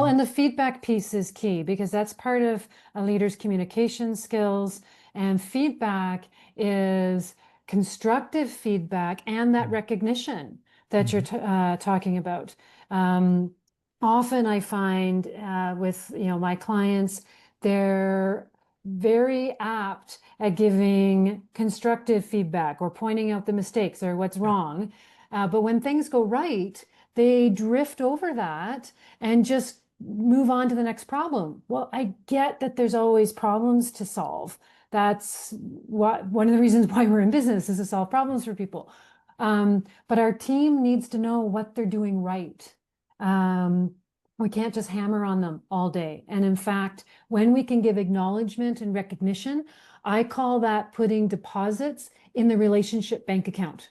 and the feedback piece is key because that's part of a leader's communication skills. And feedback is constructive feedback and that recognition that you're talking about. Um, Often I find with my clients, they're very apt at giving constructive feedback or pointing out the mistakes or what's wrong. But when things go right, they drift over that and just move on to the next problem. Well, I get that there's always problems to solve. That's one of the reasons why we're in business is to solve problems for people. But our team needs to know what they're doing right. We can't just hammer on them all day. And in fact, when we can give acknowledgement and recognition, I call that putting deposits in the relationship bank account.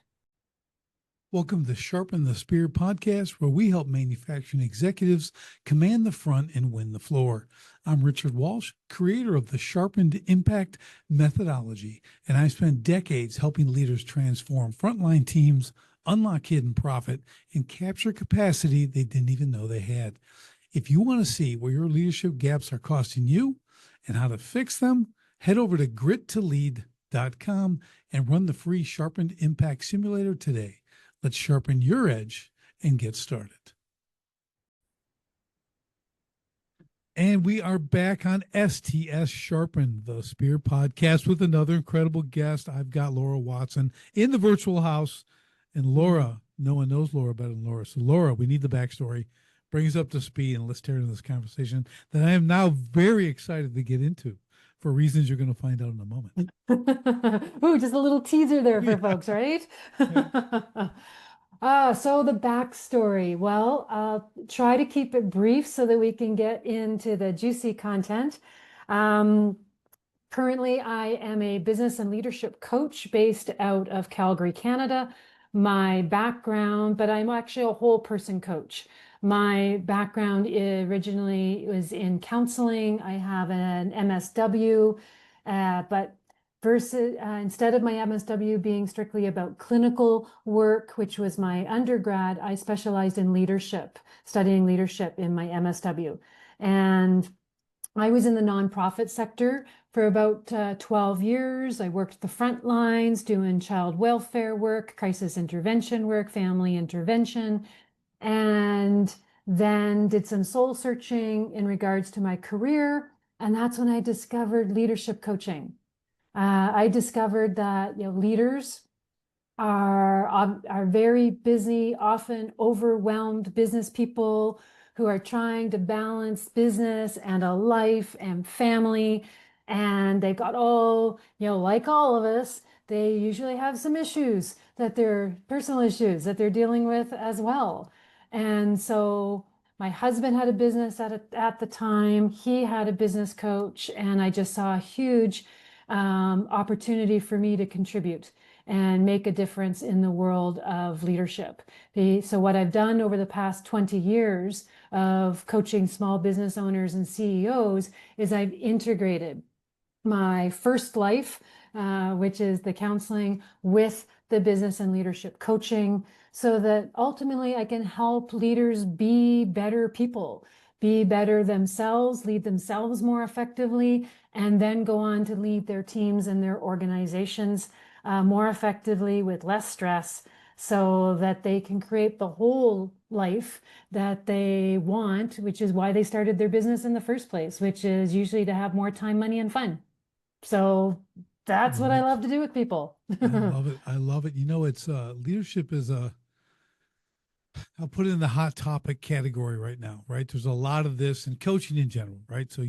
Welcome to Sharpen the Spear podcast, where we help manufacturing executives command the front and win the floor. I'm Richard Walsh, creator of the Sharpened Impact methodology, and I've spent decades helping leaders transform frontline teams, unlock hidden profit, and capture capacity they didn't even know they had. If you want to see where your leadership gaps are costing you and how to fix them, head over to grittolead.com and run the free Sharpened Impact Simulator today. Let's sharpen your edge and get started. And we are back on STS Sharpen the Spear podcast with another incredible guest. I've got Laura Watson in the virtual house. And Laura, no one knows Laura better than Laura. So Laura, we need the backstory. Bring us up to speed and let's tear into this conversation that I am now very excited to get into for reasons you're going to find out in a moment. Ooh, just a little teaser there for folks, right? So the backstory. Well, I'll try to keep it brief so that we can get into the juicy content. Currently, I am a business and leadership coach based out of Calgary, Canada. My background, but I'm actually a whole person coach. My background originally was in counseling. I have an MSW, but instead of my MSW being strictly about clinical work, which was my undergrad, I specialized in leadership, studying leadership in my MSW. And I was in the nonprofit sector for about 12 years. I worked the front lines doing child welfare work, crisis intervention work, family intervention, and then did some soul searching in regards to my career. And that's when I discovered leadership coaching. I discovered that leaders are very busy, often overwhelmed business people who are trying to balance business and a life and family. And they've got like all of us, they usually have some issues personal issues that they're dealing with as well. And so my husband had a business at the time. He had a business coach, and I just saw a huge opportunity for me to contribute and make a difference in the world of leadership. So what I've done over the past 20 years of coaching small business owners and CEOs is I've integrated my first life, which is the counseling, with the business and leadership coaching, so that ultimately I can help leaders be better people, be better themselves, lead themselves more effectively, and then go on to lead their teams and their organizations more effectively with less stress, so that they can create the whole life that they want, which is why they started their business in the first place, which is usually to have more time, money, and fun. So that's what I love to do with people. I love it. I love it. It's leadership is I'll put it in the hot topic category right now, right? There's a lot of this and coaching in general, right? So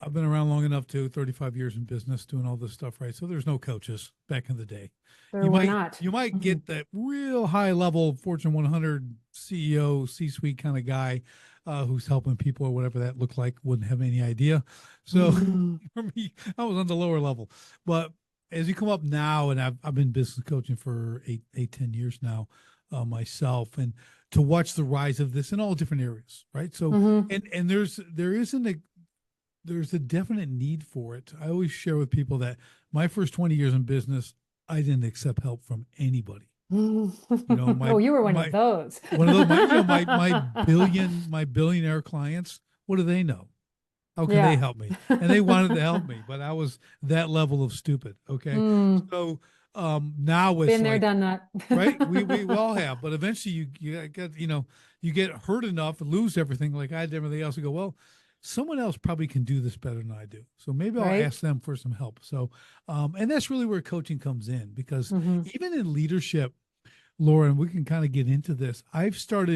I've been around long enough too, 35 years in business doing all this stuff, right? So there's no coaches back in the day. You might get that real high level Fortune 100 CEO, C-suite kind of guy who's helping people or whatever that looked like, wouldn't have any idea. So for me, I was on the lower level. But as you come up now, and I've been business coaching for 10 years now myself, and to watch the rise of this in all different areas, right? So, and there's a definite need for it. I always share with people that my first 20 years in business, I didn't accept help from anybody, My Oh, you were one of my those. one of those my billionaire clients, what do they know? How can they Yeah. help me? And they wanted to help me, but I was that level of stupid. Okay. Mm, So now it's been there, like, done that. right, we all have, but eventually you get, you get hurt enough and lose everything like I did, everything else, and go, well, someone else probably can do this better than I do. So maybe I'll Right? ask them for some help. So and that's really where coaching comes in, because Hmm. even in leadership, Laura, and we can kind of get into this. I start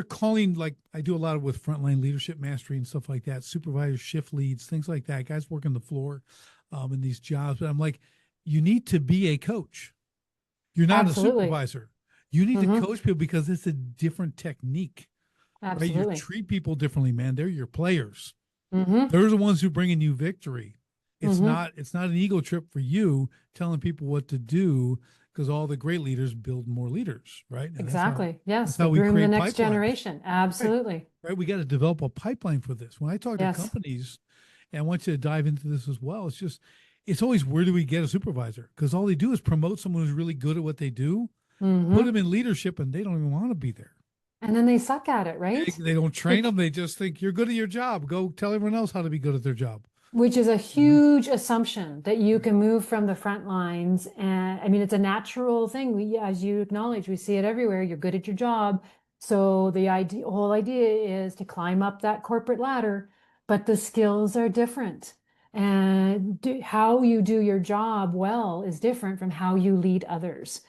calling, like I do a lot of with frontline leadership mastery and stuff like that, supervisors, shift leads, things like that, guys working the floor in these jobs. But I'm like, you need to be a coach. You're not a Absolutely. supervisor. You need to Hmm. coach people because it's a different technique, right? You Absolutely. treat people differently, man. They're your players. Hmm. They're the ones who bringing you victory. Hmm. It's not an ego trip for you telling people what to do, because all the great leaders build more leaders, right? And Exactly. Yes, that's they how we groom the create next pipelines. generation. Right. Absolutely. Right. We got to develop a pipeline for this. When I talk to Yes. companies, and I want you to dive into this as well, it's always, where do we get a supervisor? Because all they do is promote someone who's really good at what they do, put Hmm. them in leadership, and they don't even want to be there. And then they suck at it, right? They don't train them. Which They just think you're good at your job. Go tell everyone else how to be good at their job. which is a You know? huge assumption that you can move from the front lines. And I mean, it's a natural thing. As you acknowledge, we see it everywhere. You're good at your job. So the whole idea is to climb up that corporate ladder, but the skills are different. And how you do your job well is different from how you lead others.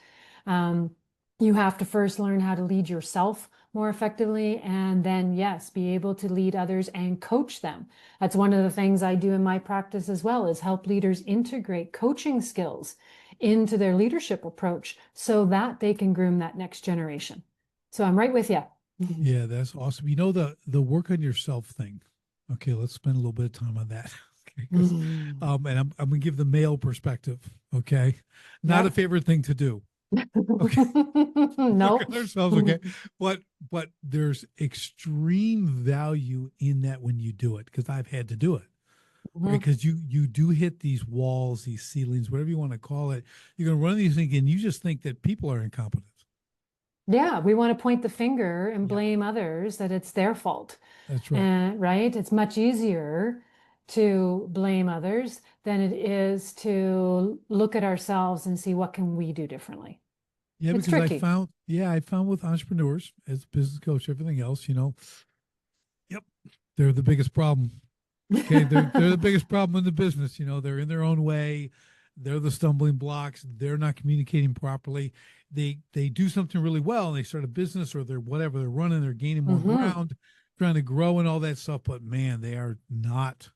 Um, you have to first learn how to lead yourself more effectively, and then, yes, be able to lead others and coach them. That's one of the things I do in my practice as well, is help leaders integrate coaching skills into their leadership approach so that they can groom that next generation. So I'm right with you. Yeah, that's awesome. You know, the work on yourself thing. Okay, let's spend a little bit of time on that. Okay, because and I'm gonna give the male perspective. Okay, not a Yep. favorite thing to do. Okay, work No. on ourselves. Okay, but there's extreme value in that when you do it, because I've had to do it. Right, Mhm. because you do hit these walls, these ceilings, whatever you want to call it. You're gonna run these things, and you just think that people are incompetent. Yeah, we want to point the finger and Yeah, blame others that it's their fault. that's right. And right, it's much easier to blame others than it is to look at ourselves and see what can we do differently. Yeah, It's because tricky. I found with entrepreneurs as a business coach, everything else, yep, they're the biggest problem. Okay, they're the biggest problem in the business. They're in their own way. They're the stumbling blocks. They're not communicating properly. They do something really well, and they start a business, or they're whatever, they're running, they're gaining more Hmm. ground, trying to grow and all that stuff. But man, they are not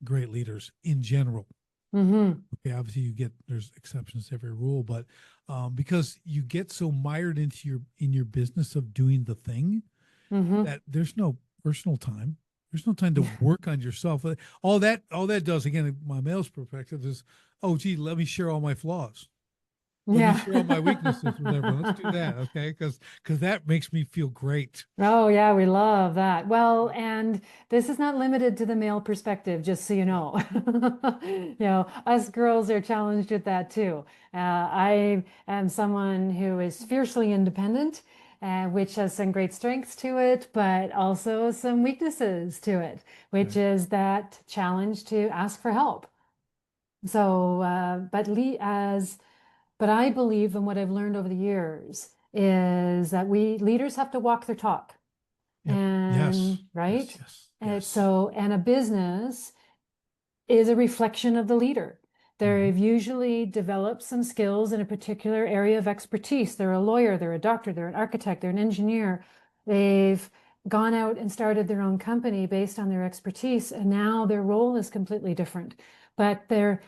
great leaders in general. Hmm. Okay, obviously there's exceptions to every rule, but because you get so mired into your business of doing the thing, Hmm. that there's no personal time. There's no time to work on yourself. All that does, again, my male's perspective, is, oh gee, let me share all my flaws. Let me Yeah. share all my weaknesses with everyone. Let's do that, okay? Because that makes me feel great. Oh, yeah, we love that. Well, and this is not limited to the male perspective, just so you Yeah, know. Us girls are challenged with that too. I am someone who is fiercely independent, which has some great strengths to it, but also some weaknesses to it, which right. is that challenge to ask for help. So, but I believe in what I've learned over the years is that we leaders have to walk their talk. Yep. Yes. And Yes. right. Yes. And Yes. so, and a business is a reflection of the leader. Hmm. They've usually developed some skills in a particular area of expertise. They're a lawyer, they're a doctor, they're an architect, they're an engineer. They've gone out and started their own company based on their expertise, and now their role is completely different. But the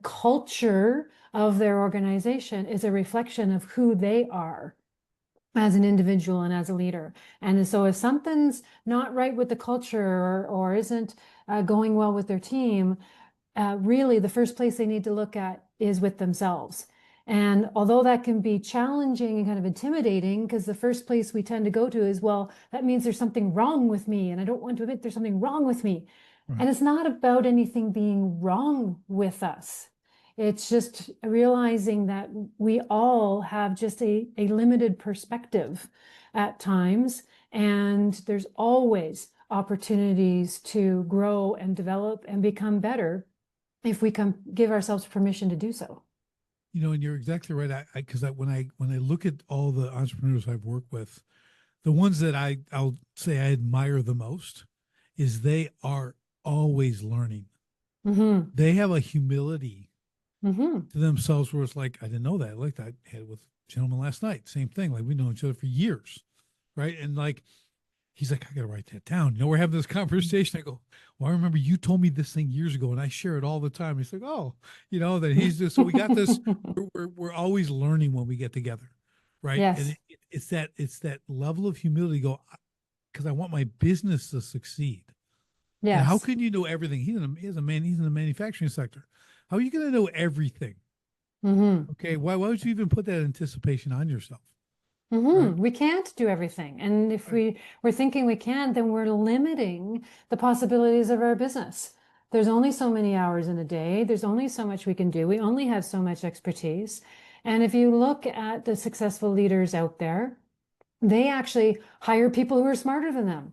culture of their organization is a reflection of who they are as an individual and as a leader. And so if something's not right with the culture, or isn't going well with their team, really the first place they need to look at is with themselves. And although that can be challenging and kind of intimidating, because the first place we tend to go to is, well, that means there's something wrong with me, and I don't want to admit there's something wrong with me. Right. And it's not about anything being wrong with us. It's just realizing that we all have just a limited perspective at times, and there's always opportunities to grow and develop and become better if we can give ourselves permission to do so. And you're exactly right. Because when I look at all the entrepreneurs I've worked with, the ones that I'll say I admire the most is they are always learning. Mm-hmm. They have a humility Mm-hmm. to themselves where it's like, I didn't know that. Like I had it with a gentleman last night, same thing. Like we know each other for years, right? And like he's like, I gotta write that down. We're having this conversation. I go, well, I remember you told me this thing years ago, and I share it all the time. He's like, oh, that he's just so we got this. We're always learning when we get together, right? And Yes. it's that level of humility. Go because I want my business to succeed. And how Yes. can you know everything? He's in the manufacturing sector. How are you going to know everything? Mm-hmm. Okay, why would you even put that anticipation on yourself? Right, Mm-hmm. We can't do everything. And if right, we're thinking we can, then we're limiting the possibilities of our business. There's only so many hours in a day. There's only so much we can do. We only have so much expertise. And if you look at the successful leaders out there, they actually hire people who are smarter than them.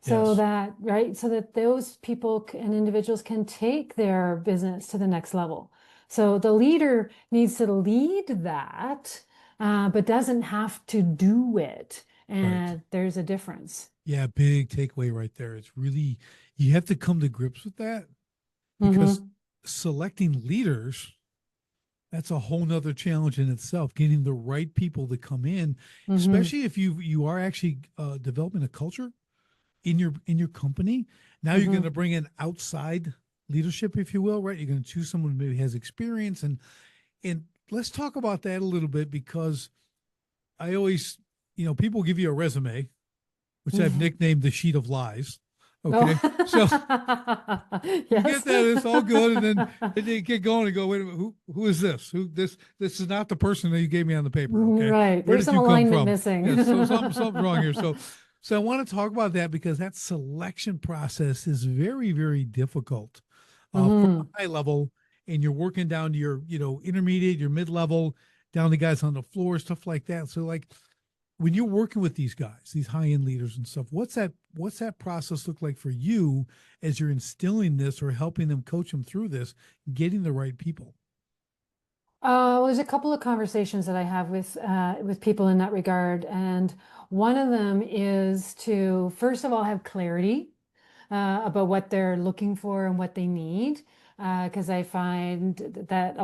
So yes, that, right, so that those people and individuals can take their business to the next level. So the leader needs to lead that, but doesn't have to do it. right. And there's a difference. Yeah, big takeaway right there. It's really you have to come to grips with that because Mm-hmm. selecting leaders, that's a whole nother challenge in itself. Getting the right people to come in, Mm-hmm. especially if you are actually developing a culture in your company. Now you're going Mm-hmm. to bring in outside leadership, if you will, right? You're going to choose someone who maybe has experience and let's talk about that a little bit because I always, people give you a resume, which I've nicknamed the sheet of lies. Oh, Okay. So you get yes. that, it's all good. And then they get going and go, wait a minute, who is this? This is not the person that you gave me on the paper. Okay. Right. Where There's did some you come alignment from? missing. Yeah. So something's wrong here. So I want to talk about that because that selection process is very, very difficult from Mm-hmm. a high level. And you're working down to your, intermediate, your mid level, down to guys on the floor, stuff like that. So like when you're working with these guys, these high end leaders and stuff, what's that process look like for you as you're instilling this or helping them coach them through this, getting the right people? Well, there's a couple of conversations that I have with people in that regard, and one of them is to first of all have clarity about what they're looking for and what they need, because I find that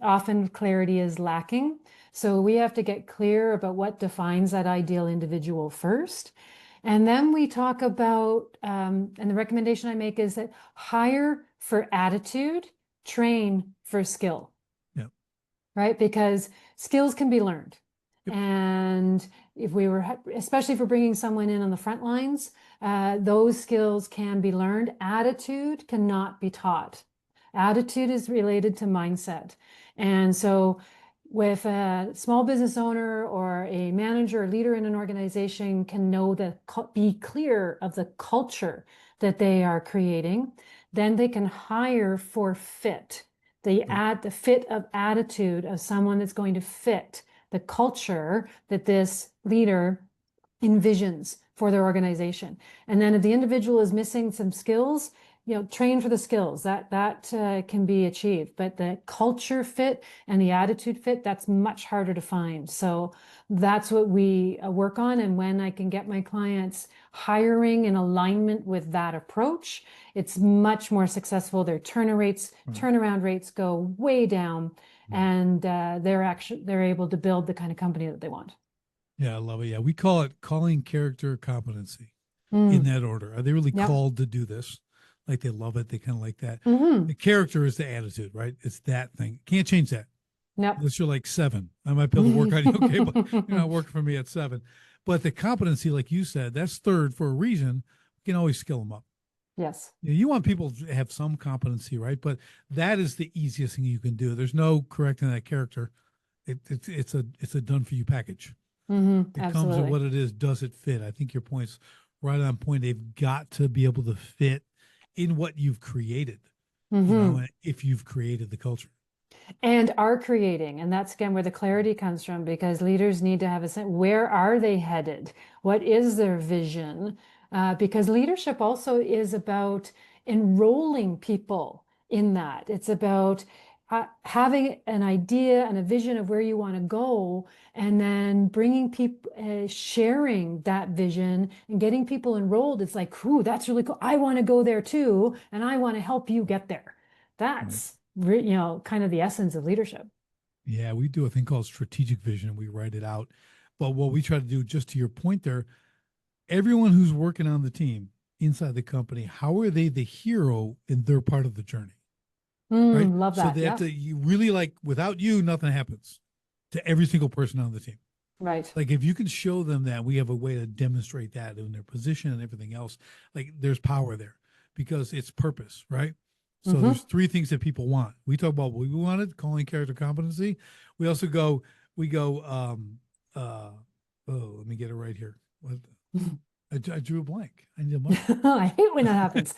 often clarity is lacking. So we have to get clear about what defines that ideal individual first. And then we talk about, and the recommendation I make is that hire for attitude, train for skill, Yep. right? Because skills can be learned. Yep. And if we were, especially if we're bringing someone in on the front lines, those skills can be learned. Attitude cannot be taught. Attitude is related to mindset. And so, with a small business owner or a manager or leader in an organization can know be clear of the culture that they are creating, then they can hire for fit Right. the fit of attitude of someone that's going to fit the culture that this leader envisions for their organization. And then if the individual is missing some skills, train for the skills that can be achieved. But the culture fit and the attitude fit, that's much harder to find. So that's what we work on. And when I can get my clients hiring in alignment with that approach, it's much more successful. Their Right. turnaround rates go way down, Right. and they're able to build the kind of company that they want. Yeah, I love it. Yeah, we call it calling character competency in Mm, that order. Are they really yep. called to do this? Like they love it. They kind of like that. The Hmm. character is the attitude, right? It's that thing. Can't change that. Yep. Unless you're like seven. I might be able to work on you, okay, but you're not working for me at seven. But the competency, like you said, that's third for a reason. We can always skill them up. Yes. You want people to have some competency, right? But that is the easiest thing you can do. There's no correcting that character. It's a done for you package. It comes with Absolutely. what it is. Does it fit? I think your point's right on point. They've got to be able to fit in what you've created, Hmm. if you've created the culture. and are creating. And that's again where the clarity comes from, because leaders need to have a sense, where are they headed? What is their vision? Because leadership also is about enrolling people in that. It's about having an idea and a vision of where you want to go, and then bringing people, sharing that vision and getting people enrolled. It's like, ooh, that's really cool. I want to go there too, and I want to help you get there. Right. That's, kind of the essence of leadership. Yeah, we do a thing called strategic vision and we write it out. But what we try to do, just to your point there, everyone who's working on the team inside the company, how are they the hero in their part of the journey? Right. Love So that. they have Yep. to, you really like, without you, nothing happens to every single person on the team. Right. Like if you can show them that, we have a way to demonstrate that in their position and everything else, like there's power there because it's purpose, right? So there's Mm-hmm. three things that people want. We talk about what we wanted, calling character competency. We also we go, oh, let me get it right here. What I drew a blank. I need a marker. I hate when that happens.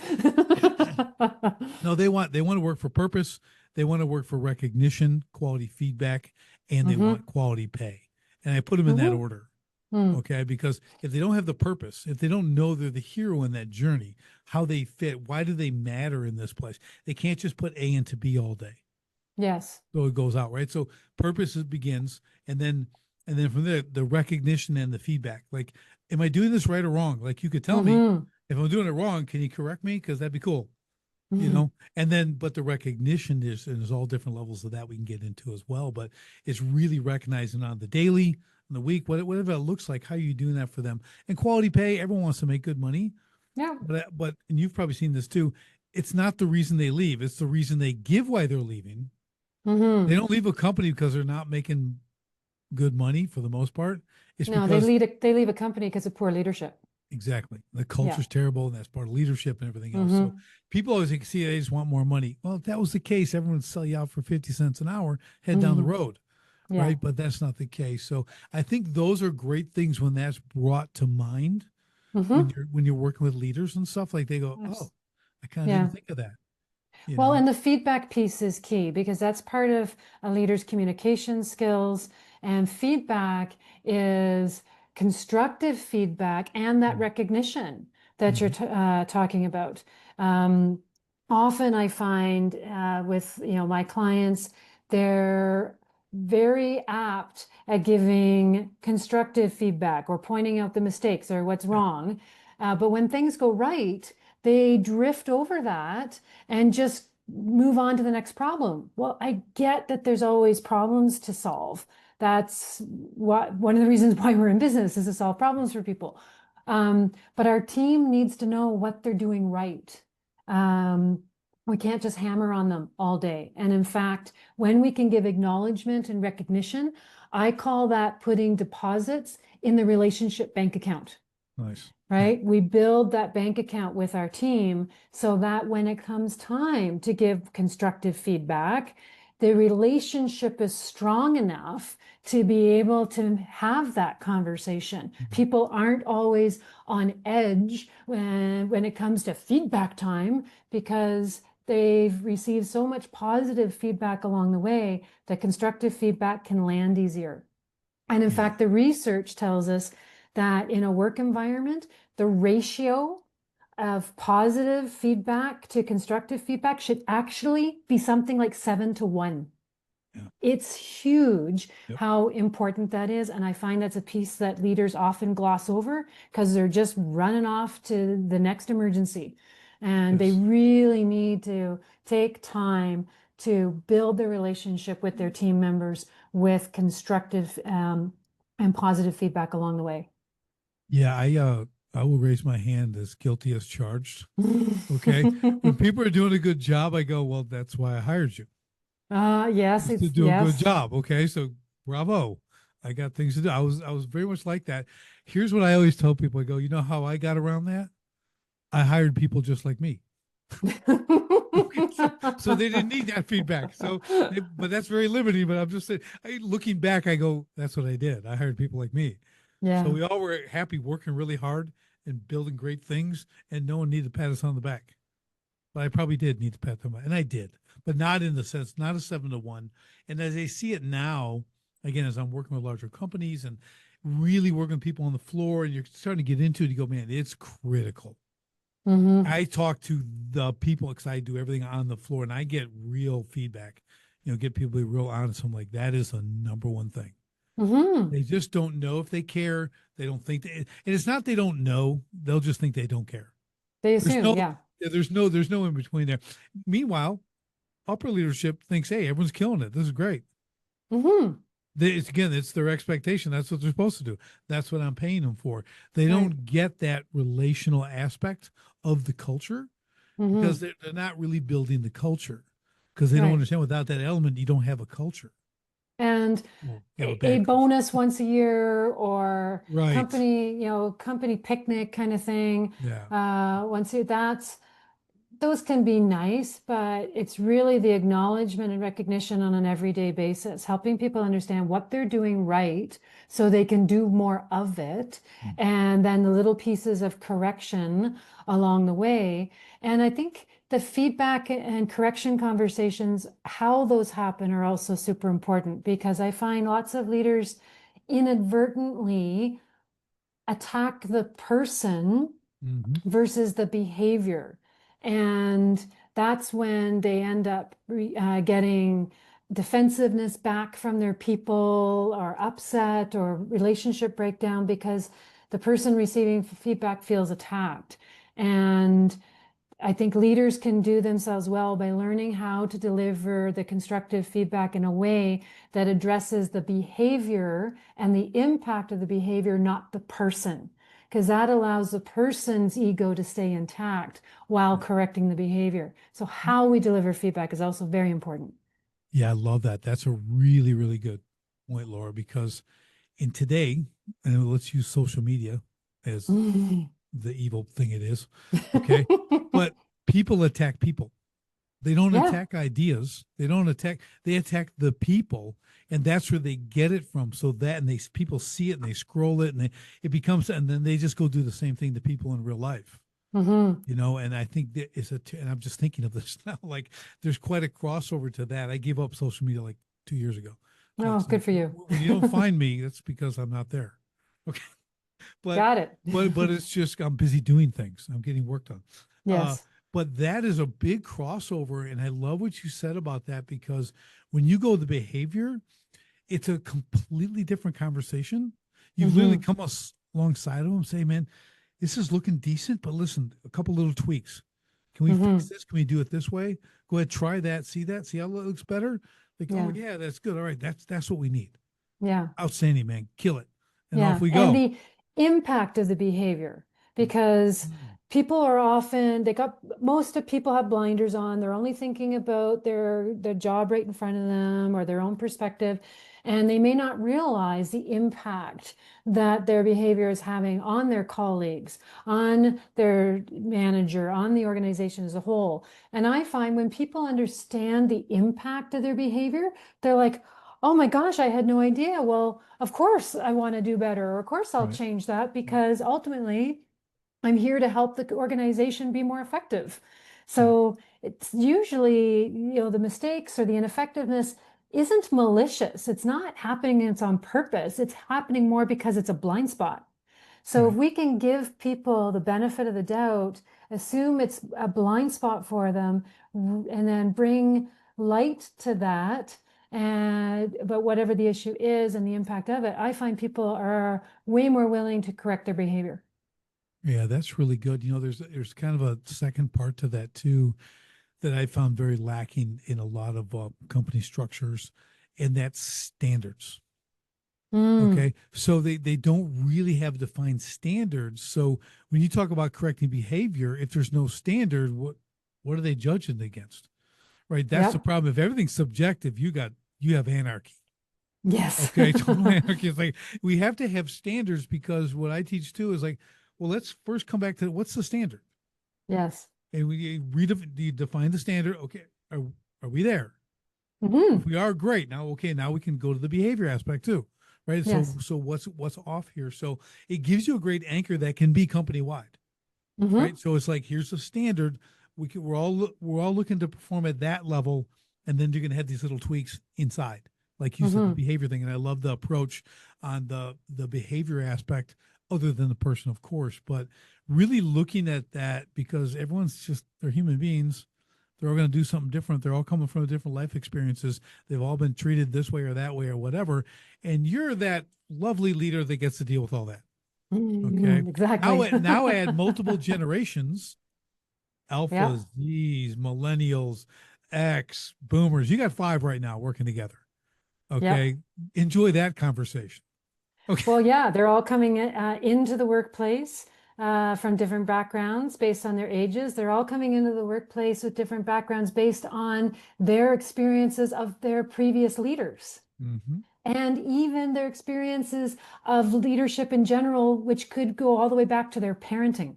No, they want to work for purpose. They want to work for recognition, quality feedback, and they Mm-hmm. want quality pay. And I put them in that Mm-hmm. order. Mm. Okay, because if they don't have the purpose, if they don't know they're the hero in that journey, how they fit, why do they matter in this place? They can't just put A into B all day. Yes. So it goes out, right? So purpose begins, and then from there, the recognition and the feedback. Like, am I doing this right or wrong? Like, you could tell me Mm-hmm. if I'm doing it wrong. Can you correct me? Because that'd be cool, Mm-hmm. And then, but the recognition is, and there's all different levels of that we can get into as well. But it's really recognizing on the daily, on the week, whatever it looks like, how are you doing that for them? And quality pay. Everyone wants to make good money, Yeah. but and you've probably seen this too. It's not the reason they leave. It's the reason they give why they're leaving. They Mm-hmm. don't leave a company because they're not making good money for the most part. It's No, because they leave a company because of poor leadership. exactly the Yeah. culture's terrible, and that's part of leadership and everything else. So Mm-hmm. people always think, see, they just want more money. Well, if that was the case, everyone would sell you out for 50 cents an hour, head down the Mm-hmm. road, Yeah. right? But that's not the case. So I think those are great things when that's brought to mind Mm-hmm. when you're working with leaders and stuff. Like they go, oh, Abs- I kind of Yeah. didn't think of that, you Well, know? and the feedback piece is key, because that's part of a leader's communication skills. And feedback is constructive feedback and that recognition that you're Mm-hmm. talking about. Um, Often I find with my clients, they're very apt at giving constructive feedback or pointing out the mistakes or what's Yeah. wrong. But when things go right, they drift over that and just move on to the next problem. Well, I get that there's always problems to solve. That's what one of the reasons why we're in business, is to solve problems for people. But our team needs to know what they're doing right. Um, we can't just hammer on them all day. And in fact, when we can give acknowledgement and recognition, I call that putting deposits in the relationship bank account. Nice. Yeah. Right? We build that bank account with our team so that when it comes time to give constructive feedback, the relationship is strong enough to be able to have that conversation. Mhm. People aren't always on edge when it comes to feedback time, because they've received so much positive feedback along the way that constructive feedback can land easier. And in Yeah. fact, the research tells us that in a work environment, the ratio of positive feedback to constructive feedback should actually be something like 7 to 1. Yeah. It's huge Yep. how important that is. And I find that's a piece that leaders often gloss over because they're just running off to the next emergency. And they Yes. really need to take time to build their relationship with their team members with constructive and positive feedback along the way. Yeah. I will raise my hand as guilty as charged. Okay. When people are doing a good job, I go, well, that's why I hired you, Yes, is to it's do a good yes. job. Okay. So bravo. I got things to do. I was very much like that. Here's what I always tell people. I go, you know how I got around that? I hired people just like me. Okay, so they didn't need that feedback. But that's very limiting. But I'm just saying, looking back, I go, that's what I did. I hired people like me. So Yeah. we all were happy working really hard and building great things, and no one needed to pat us on the back. but I probably did need to pat them, and I did, but not in the sense, not a 7 to 1. And as I see it now, again, as I'm working with larger companies and really working with people on the floor, and you're starting to get into it, you go, man, it's critical. Mm-hmm. I talk to the people because I do everything on the floor, and I get real feedback. Get people to be real honest. I'm like, that is the number one thing. Mm-hmm. They just don't know if they care. They don't think and it's not they don't know. They'll just think they don't care. They There's assume, no, yeah. yeah, there's no in between there. Meanwhile, upper leadership thinks, hey, everyone's killing it. This is great. Mm-hmm. It's their expectation. That's what they're supposed to do. That's what I'm paying them for. They Right. don't get that relational aspect of the culture because Mm-hmm. they're not really building the culture because they don't Right. understand without that element, you don't have a culture. And Well, you have a a bad culture. bonus once a year or Right. company picnic kind of thing. Yeah. Once a those can be nice, but it's really the acknowledgement and recognition on an everyday basis, helping people understand what they're doing right so they can do more of it. Mm. And then the little pieces of correction along the way. And I think the feedback and correction conversations, how those happen, are also super important because I find lots of leaders inadvertently attack the person Hmm. versus the behavior. And that's when they end up getting defensiveness back from their people or upset or relationship breakdown because the person receiving feedback feels attacked. And I think leaders can do themselves well by learning how to deliver the constructive feedback in a way that addresses the behavior and the impact of the behavior, not the person, because that allows the person's ego to stay intact while correcting the behavior. So, how we deliver feedback is also very important. Yeah, I love that. That's a really, really good point, Laura, because in today, and let's use social media as the evil thing it is, okay? But people attack people. They don't Yeah. attack ideas. They attack the people, and that's where they get it from. So that, and people see it and they scroll it, and it becomes, and then they just go do the same thing to people in real life. Hmm. And I think that and I'm just thinking of this now, like there's quite a crossover to that. I gave up social media like 2 years ago. Oh, It's like good for you. when you don't find me, that's because I'm not there. Okay. But, Got it. but it's just, I'm busy doing things. I'm getting work done. Uh, Yes. but that is a big crossover. And I love what you said about that because when you go the behavior, it's a completely different conversation. You literally Hmm. come alongside of them and say, man, this is looking decent, but listen, a couple little tweaks. Can we fix Hmm. this? Can we do it this way? Go ahead, try that. See that? See how it looks better? Like, oh Yeah. yeah, that's good. All right, that's what we need. Yeah. Outstanding, man. Kill it. And off Yeah, we and go. the impact of the behavior, because Mm. people are often they got most of people have blinders on. They're only thinking about their job right in front of them or their own perspective, and they may not realize the impact that their behavior is having on their colleagues, on their manager, on the organization as a whole. And I find when people understand the impact of their behavior, they're like, oh my gosh, I had no idea. Well, of course I want to do better. Or of course I'll Right. change that because ultimately I'm here to help the organization be more effective. Right. So it's usually, the mistakes or the ineffectiveness isn't malicious. It's not happening and it's on purpose. It's happening more because it's a blind spot. So if Right. we can give people the benefit of the doubt, assume it's a blind spot for them, and then bring light to that, and but whatever the issue is and the impact of it, I find people are way more willing to correct their behavior. Yeah, that's really good. There's kind of a second part to that too that I found very lacking in a lot of company structures, and that's standards. Mm, Okay, so they don't really have defined standards. So when you talk about correcting behavior, if there's no standard, what are they judging against? Right, that's the yep. problem. If everything's subjective, you have anarchy. Yes. Okay, total anarchy. It's like we have to have standards because what I teach too is like, well, let's first come back to what's the standard, Yes. and we you define the standard. Okay, are we there? If Hmm. we are, great. Now, okay, now we can go to the behavior aspect too, right? So, Yes. what's off here? So it gives you a great anchor that can be company wide, Hmm. right? So it's like here's the standard. we're all looking to perform at that level, and then you're going to have these little tweaks inside, like you said, the Hmm. behavior thing. And I love the approach on the behavior aspect, other than the person, of course, but really looking at that, because everyone's just, they're human beings. They're all going to do something different. They're all coming from different life experiences. They've all been treated this way or that way or whatever. And you're that lovely leader that gets to deal with all that. Okay. Now, Exactly. now add multiple generations, Yeah. alphas, Z's, millennials, X, boomers. You got five right now working together. Yep. Okay. Enjoy that conversation. Okay. Well, yeah, they're all coming into the workplace from different backgrounds based on their ages. They're all coming into the workplace with different backgrounds based on their experiences of their previous leaders Mm-hmm. and even their experiences of leadership in general, which could go all the way back to their parenting.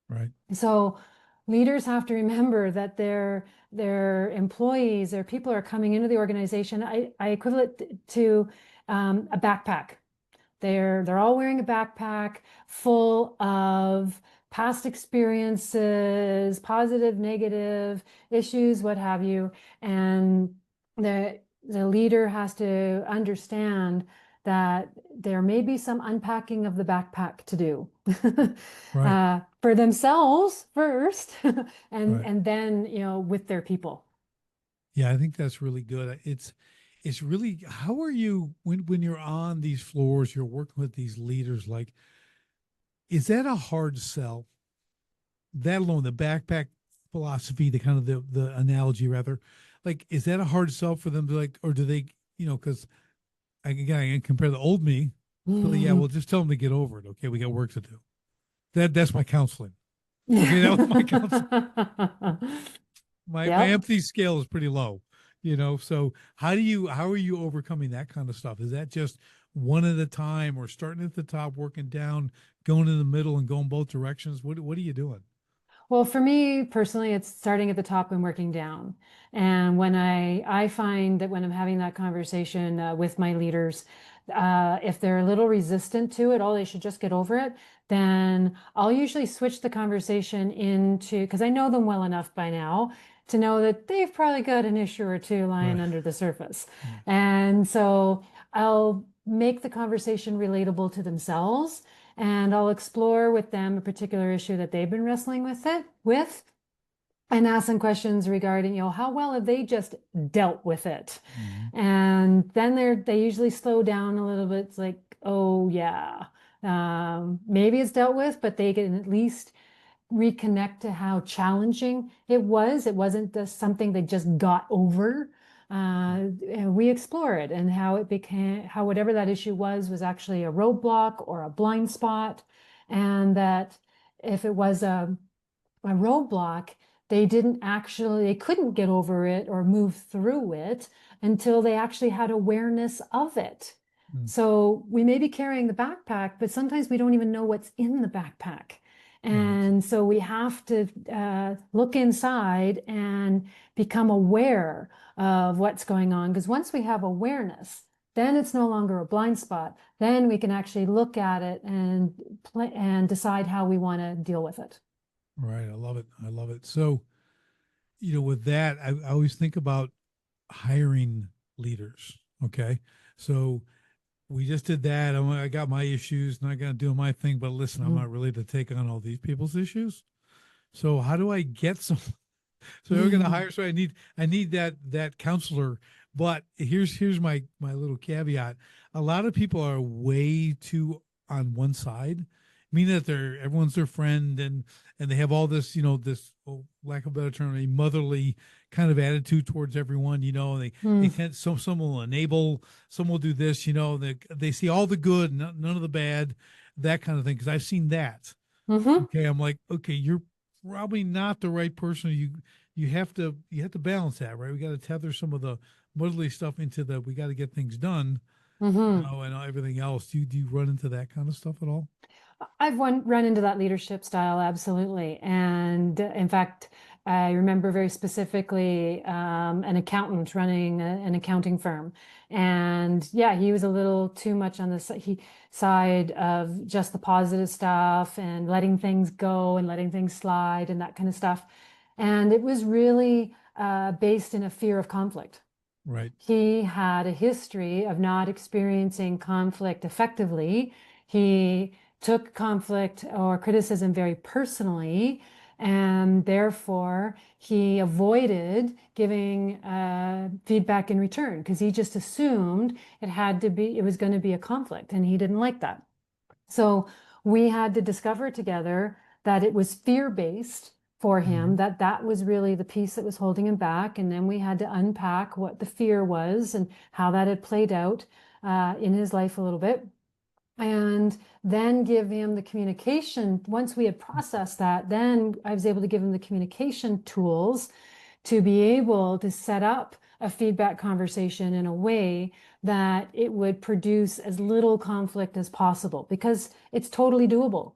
Right. So leaders have to remember that their employees, their people are coming into the organization. I equivalent to a backpack. They're all wearing a backpack full of past experiences, positive, negative issues, what have you. And the leader has to understand that there may be some unpacking of the backpack to do Right. for themselves first, and Right. then with their people. Yeah, I think that's really good. It's really, how are you when you're on these floors, you're working with these leaders, like, is that a hard sell? That alone, the backpack philosophy, the kind of the analogy rather, like, is that a hard sell for them to, like, or do they, because again, I can compare the old me, but yeah, well, just tell them to get over it. Okay, we got work to do. That's my counseling. Okay, that was my counseling. My Yep. empathy scale is pretty low, so how are you overcoming that kind of stuff? Is that just one at a time, or starting at the top, working down, going in the middle, and going both directions? What are you doing? Well, for me personally, it's starting at the top and working down. And when I find that when I'm having that conversation with my leaders, if they're a little resistant to it, oh, they should just get over it, then I'll usually switch the conversation into, because I know them well enough by now to know that they've probably got an issue or two lying Right. under the surface. Yeah. And so I'll make the conversation relatable to themselves, and I'll explore with them a particular issue that they've been wrestling with, and ask them questions regarding, how well have they just dealt with it? Mhm. And then they usually slow down a little bit. It's like, oh yeah, maybe it's dealt with, but they can at least reconnect to how challenging it was. It wasn't just something they just got over. And we explore it and how it became, how whatever that issue was actually a roadblock or a blind spot. And that if it was a roadblock, they couldn't get over it or move through it until they actually had awareness of it. Mm. So we may be carrying the backpack, but sometimes we don't even know what's in the backpack. Right. And so we have to look inside and become aware of what's going on. Because once we have awareness, then it's no longer a blind spot. Then we can actually look at it and decide how we want to deal with it. Right. I love it. I love it. So, with that, I always think about hiring leaders. Okay. So we just did that. I got my issues and I got to do my thing. But listen, I'm not really to take on all these people's issues. So how do I get some? So we're going to hire. So I need that counselor. But here's my little caveat. A lot of people are way too on one side, meaning that everyone's their friend, and they have all this, this, oh, lack of a better term, a motherly kind of attitude towards everyone. They Mm. tend, some will enable, some will do this. They see all the good, none of the bad, that kind of thing. Because I've seen that. Hmm. Okay, I'm like, okay, you're probably not the right person. You have to balance that, right? We got to tether some of the motherly stuff into the, we got to get things done, Hmm. and everything else. Do you run into that kind of stuff at all? I've run into that leadership style, absolutely. And in fact, I remember very specifically an accountant running an accounting firm. And yeah, he was a little too much on the side of just the positive stuff and letting things go and letting things slide and that kind of stuff. And it was really based in a fear of conflict. Right. He had a history of not experiencing conflict effectively. He took conflict or criticism very personally, and therefore he avoided giving feedback in return because he just assumed it was going to be a conflict, and he didn't like that. So we had to discover together that it was fear-based for him, Mhm. that that was really the piece that was holding him back. And then we had to unpack what the fear was and how that had played out in his life a little bit. And then give him the communication. Once we had processed that, then I was able to give him the communication tools to be able to set up a feedback conversation in a way that it would produce as little conflict as possible because it's totally doable.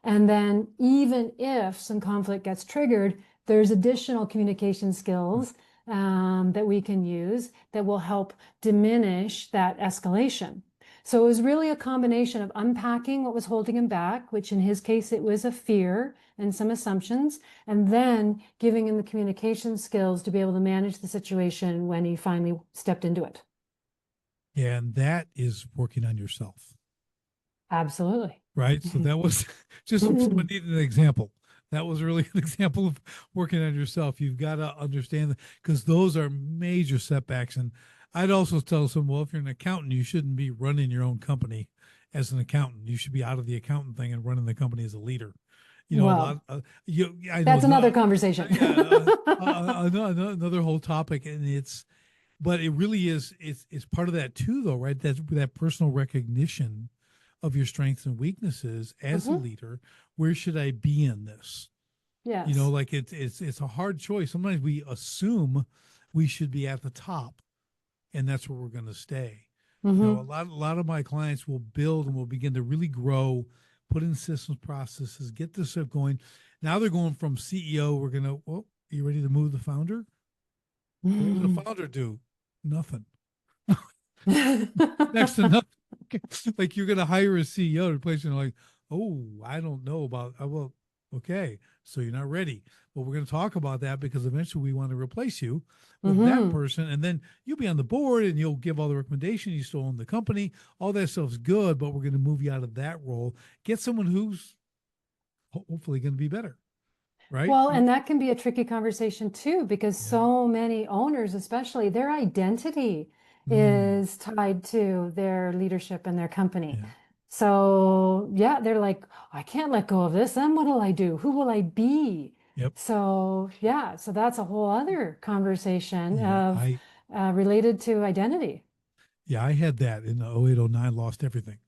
And then even if some conflict gets triggered, there's additional communication skills that we can use that will help diminish that escalation. So it was really a combination of unpacking what was holding him back, which in his case, it was a fear and some assumptions, and then giving him the communication skills to be able to manage the situation when he finally stepped into it. Yeah, and that is working on yourself, Absolutely. right? So that was just if someone needed an example. That was really an example of working on yourself. You've got to understand that because those are major setbacks. And I'd also tell someone, well, if you're an accountant, you shouldn't be running your own company as an accountant. You should be out of the accountant thing and running the company as a leader. You know, a lot. Well, I know, that's another no, conversation. yeah, another whole topic, and but it really is. It's part of that too, though, right? That personal recognition of your strengths and weaknesses as a Mhm. leader. Where should I be in this? You know, Yes. like it's a hard choice. Sometimes we assume we should be at the top, and that's where we're going to stay. You know, Hmm. a lot of my clients will build and will begin to really grow, put in systems, processes, get this stuff going. Now they're going from CEO. We're gonna. Well, are you ready to move the founder? What does the founder do? Nothing. Next to nothing. Like you're going to hire a CEO to replace you. And like, oh, I don't know about. Well, okay, so you're not ready. Well, we're going to talk about that because eventually we want to replace you with that Hmm. person, and then you'll be on the board and you'll give all the recommendations. You still own the company. All that stuff's good, but we're going to move you out of that role. Get someone who's hopefully going to be better, right? Well, and that can be a tricky conversation too, because Yeah. so many owners, especially their identity Mm, is tied to their leadership and their company. yeah. So, yeah, they're like, I can't let go of this. Then what will I do? Who will I be? Yep. So, yeah, so that's a whole other conversation Yeah. of related to identity. I had that in the 0809, lost everything.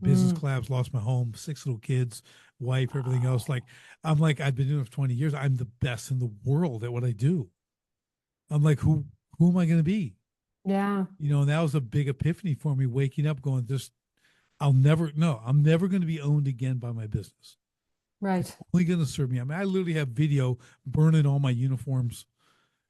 Business Mm. collapse, lost my home, 6 little kids, wife, everything else. Wow. Like, I'm like, I've been doing it for 20 years. I'm the best in the world at what I do. I'm like, who am I going to be? Yeah, You know, and that was a big epiphany for me, waking up going, this, I'll never, no, I'm never going to be owned again by my business. It's right. only going to serve me. I mean, I literally have video burning all my uniforms,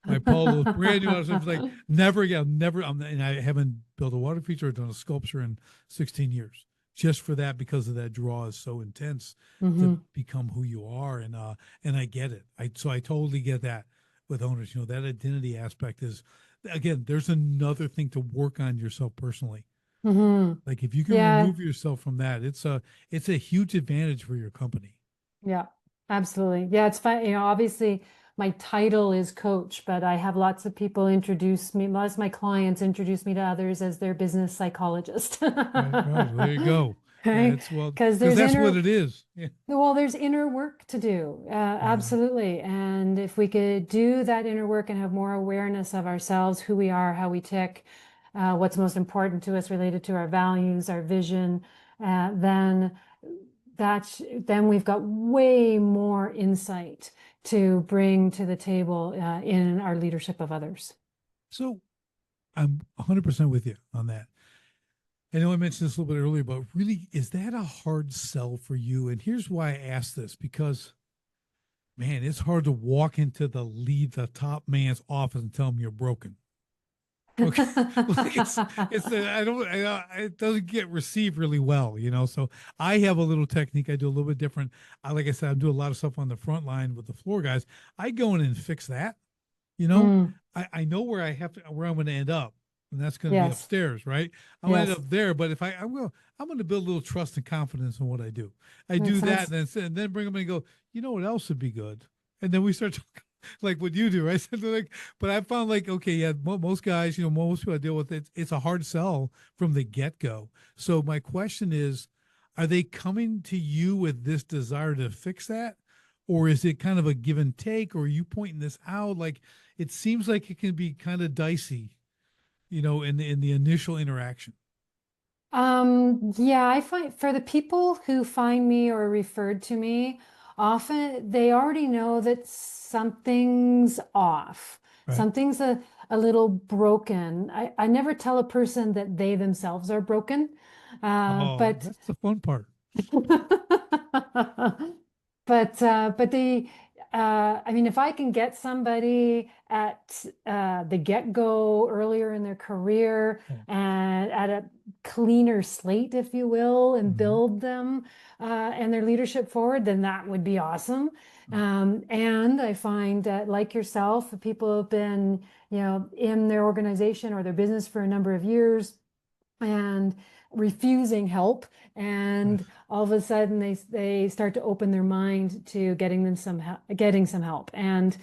my polos, brand new. I was like, never again, never. And I haven't built a water feature or done a sculpture in 16 years, just for that because of that draw is so intense to Hmm. become who you are. And I get it. I totally get that with owners. You know, that identity aspect is, again, there's another thing to work on yourself personally. Hmm. Like if you can Yeah, remove yourself from that, it's a huge advantage for your company. yeah, absolutely. Yeah, it's fun. Obviously my title is coach, but I have lots of people introduce me, lots of my clients introduce me to others as their business psychologist. Right, right. Well, there you go. Yeah, Right? it's well Because because there's that's what inner, it is. Yeah. well, there's inner work to do. Yeah. Absolutely. And if we could do that inner work and have more awareness of ourselves, who we are, how we tick, what's most important to us related to our values, our vision, then then we've got way more insight to bring to the table in our leadership of others. So I'm 100% with you on that. I know I mentioned this a little bit earlier, but really, is that a hard sell for you? And here's why I ask this because, man, it's hard to walk into the top man's office and tell him you're broken. Okay. Like I don't, it doesn't get received really well, So I have a little technique. I do a little bit different. Like I said, I do a lot of stuff on the front line with the floor guys. I go in and fix that, you know. Mm, I know where I'm going to end up, and that's going to be yes, upstairs, right? I'm going to end yes, up there, but if I'm going to build a little trust and confidence in what I do. I do makes that, sense. and then bring them in and go, you know what else would be good? And then we start talking like what you do, right? So like, but I found like, okay, yeah, most guys, most people I deal with, it's a hard sell from the get go. So my question is, are they coming to you with this desire to fix that? Or is it kind of a give and take? Or are you pointing this out? Like, it seems like it can be kind of dicey, in the initial interaction. Yeah, I find for the people who find me or referred to me, often they already know that something's off. Right. Something's a little broken. I never tell a person that they themselves are broken, Oh, but that's the fun part. but I mean, if I can get somebody at the get-go earlier in their career Oh, and at a cleaner slate, if you will, and mhm. build them and their leadership forward, then that would be awesome. And I find that, like yourself, people have been, in their organization or their business for a number of years and refusing help, Right. and all of a sudden they start to open their mind to getting some help, and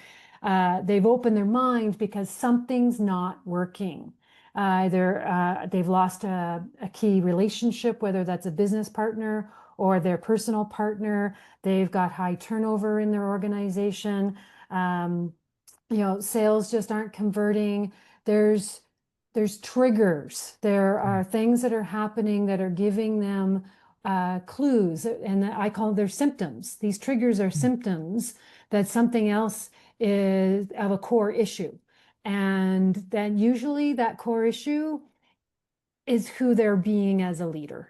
they've opened their mind because something's not working. Either they've lost a key relationship, whether that's a business partner or their personal partner. They've got high turnover in their organization. Um, Sales just aren't converting. There's there's triggers. There Mm. are things that are happening that are giving them clues, and I call them their symptoms. These triggers are Mm. symptoms that something else is of a core issue. And then usually that core issue is who they're being as a leader.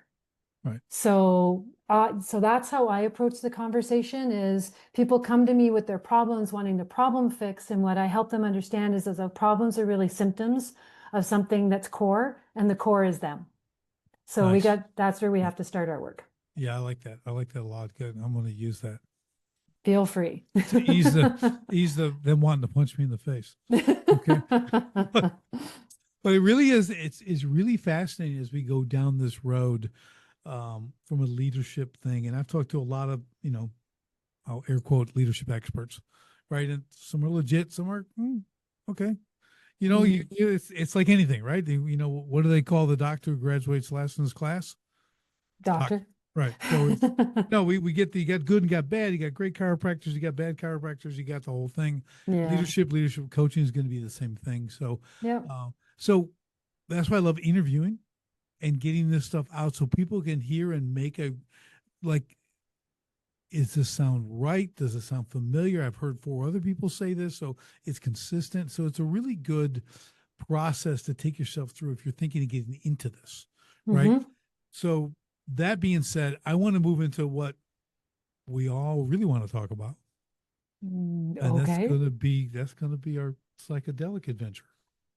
Right. So that's how I approach the conversation is people come to me with their problems, wanting the problem fixed. And what I help them understand is that the problems are really symptoms of something that's core, and the core is them. So Nice. that's where we Yeah. have to start our work. Yeah, I like that. I like that a lot. Good. I'm going to use that Feel free. to ease the them wanting to punch me in the face. Okay. But it really it's really fascinating as we go down this road, from a leadership thing. And I've talked to a lot of, I'll air quote leadership experts, right? And some are legit, some are okay. It's like anything, right? What do they call the doctor who graduates last in his class? Doctor. Doctor. Right. So it's no, we you got good and got bad. You got great chiropractors, you got bad chiropractors, you got the whole thing. Yeah. Leadership coaching is going to be the same thing. So, Yep. so that's why I love interviewing and getting this stuff out so people can hear and make like, is this sound right? Does it sound familiar? I've heard four other people say this, so it's consistent. So it's a really good process to take yourself through if you're thinking of getting into this, right? Hmm. So that being said, I want to move into what we all really want to talk about, and that's Okay. going to be our psychedelic adventure.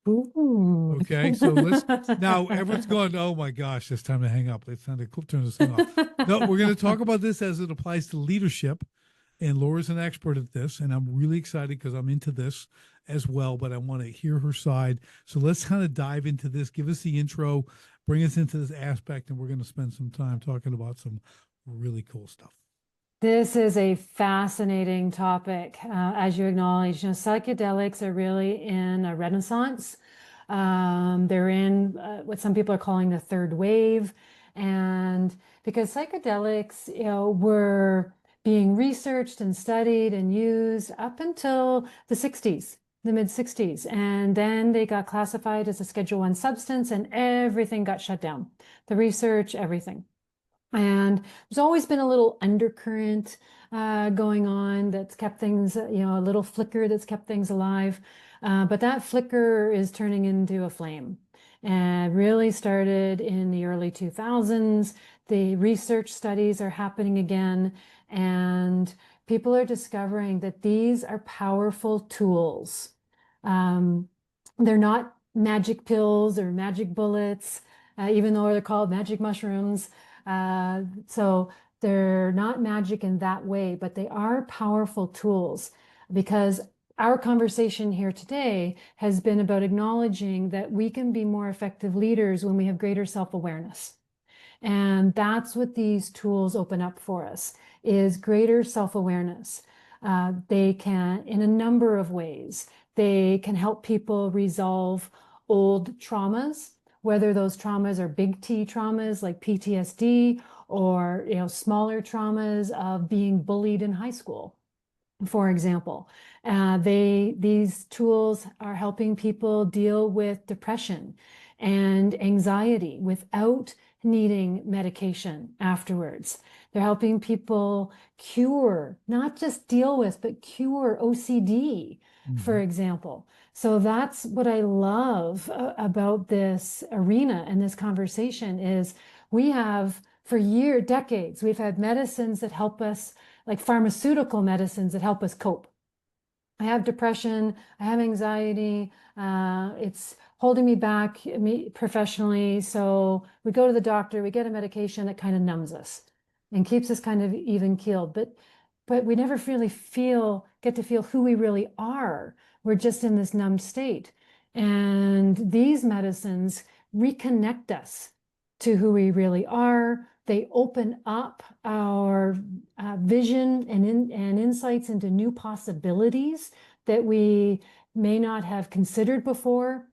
Ooh. Okay, so let's now everyone's going, oh my gosh, it's time to hang up. It's time to turn this thing off. No, we're going to talk about this as it applies to leadership. And Laura's an expert at this, and I'm really excited because I'm into this as well, but I want to hear her side. So let's kind of dive into this. Give us the intro, bring us into this aspect, and we're going to spend some time talking about some really cool stuff. This is a fascinating topic. As you acknowledge, psychedelics are really in a renaissance. They're in what some people are calling the third wave. And because psychedelics, were being researched and studied and used up until the 60s, the mid 60s. And then they got classified as a Schedule One substance, and everything got shut down. The research, everything. And there's always been a little undercurrent going on that's kept things, a little flicker that's kept things alive. But that flicker is turning into a flame. And really started in the early 2000s. The research studies are happening again, and people are discovering that these are powerful tools. Um, they're not magic pills or magic bullets, even though they're called magic mushrooms. So they're not magic in that way, but they are powerful tools because our conversation here today has been about acknowledging that we can be more effective leaders when we have greater self-awareness. And that's what these tools open up for us, is greater self-awareness. They can, in a number of ways, they can help people resolve old traumas, whether those traumas are big T traumas like PTSD or smaller traumas of being bullied in high school, for example. These tools are helping people deal with depression and anxiety without needing medication afterwards. They're helping people cure, not just deal with, but cure OCD, for Mhm. example. So that's what I love about this arena and this conversation is we have for decades, we've had medicines that help us, like pharmaceutical medicines that help us cope. I have depression, I have anxiety, it's holding me back professionally. So we go to the doctor, we get a medication that kind of numbs us and keeps us kind of even keeled. But we never really get to feel who we really are. We're just in this numb state. And these medicines reconnect us to who we really are. They open up our vision and insights into new possibilities that we may not have considered before.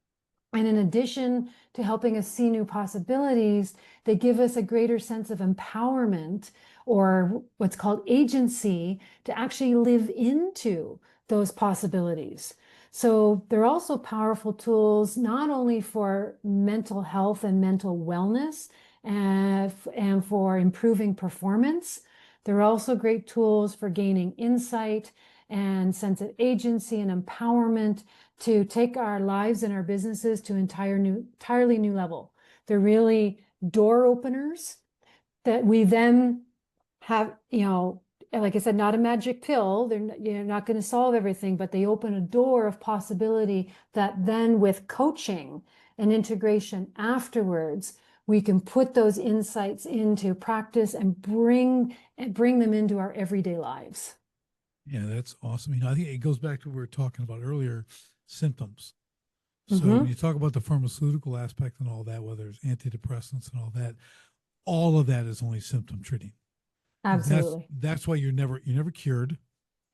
And in addition to helping us see new possibilities, they give us a greater sense of empowerment or what's called agency to actually live into those possibilities. So they're also powerful tools, not only for mental health and mental wellness and for improving performance. They're also great tools for gaining insight and sense of agency and empowerment to take our lives and our businesses to entirely new level. They're really door openers that we then have, like I said, not a magic pill. You're not going to solve everything, but they open a door of possibility that then with coaching and integration afterwards, we can put those insights into practice and bring them into our everyday lives. Yeah, that's awesome. I think it goes back to what we were talking about earlier, symptoms. So when Mm-hmm. you talk about the pharmaceutical aspect and all that, whether it's antidepressants and all of that is only symptom treating. Absolutely. That's why you're never cured,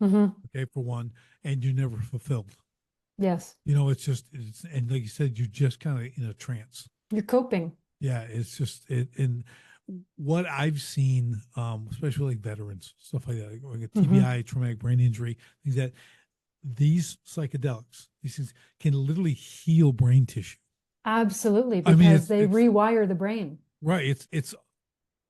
Mm-hmm. okay, for one, and you're never fulfilled. Yes. It's and like you said, you're just kind of in a trance. You're coping. Yeah, it's just it and what I've seen, especially like veterans, stuff like that, like a Mm-hmm. TBI, traumatic brain injury, things that these psychedelics, these things can literally heal brain tissue. Absolutely, I mean, because they it's rewire the brain. right. It's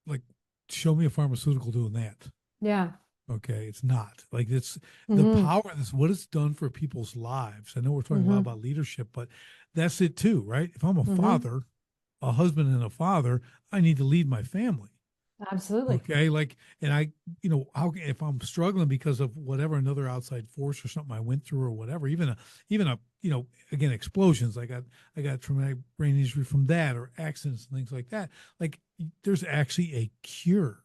like show me a pharmaceutical doing that. Yeah. Okay, it's not like it's the Mm-hmm. power of this, what it's done for people's lives. I know we're talking a lot Mm-hmm. about leadership, but that's it too, right? If I'm a Mm-hmm. father, a husband and a father, I need to lead my family. Absolutely. Okay, like, and how if I'm struggling because of whatever another outside force or something I went through or whatever, even a again explosions. I got traumatic brain injury from that or accidents and things like that. Like, there's actually a cure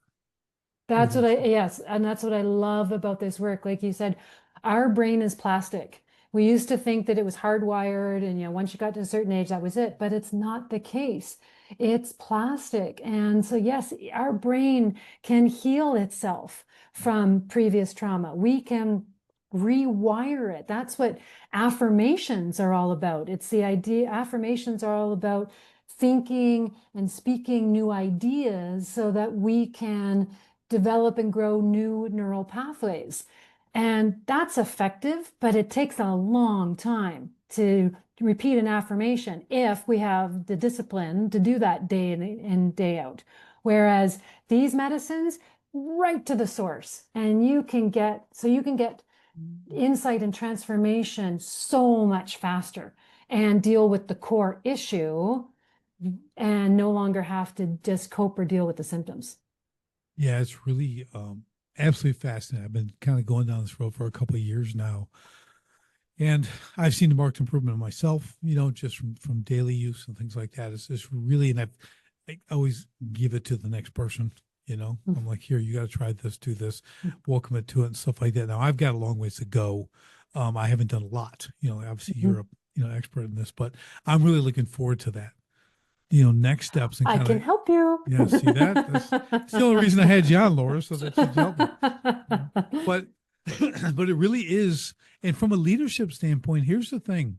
for That's what these I, things. yes, and that's what I love about this work. Like you said, our brain is plastic. We used to think that it was hardwired and once you got to a certain age, that was it, but it's not the case. It's plastic. And so yes, our brain can heal itself from previous trauma. We can rewire it. That's what affirmations are all about. It's the idea, affirmations are all about thinking and speaking new ideas so that we can develop and grow new neural pathways. And that's effective, but it takes a long time to repeat an affirmation if we have the discipline to do that day in and day out. Whereas these medicines, right to the source, and you can get insight and transformation so much faster and deal with the core issue and no longer have to just cope or deal with the symptoms. Yeah, it's really absolutely fascinating. I've been kind of going down this road for a couple of years now, And I've seen the marked improvement in myself, just from daily use and things like that. It's really, and I always give it to the next person. I'm like, here, you got to try this, do this, welcome it to it, and stuff like that. Now I've got a long ways to go. I haven't done a lot. Obviously Mhm. you're expert in this, but I'm really looking forward to that. Next steps and I kind can of, help you. yeah, see that? That's the only reason I had you on, Laura, so that you could help me. But but it really is. And from a leadership standpoint, here's the thing.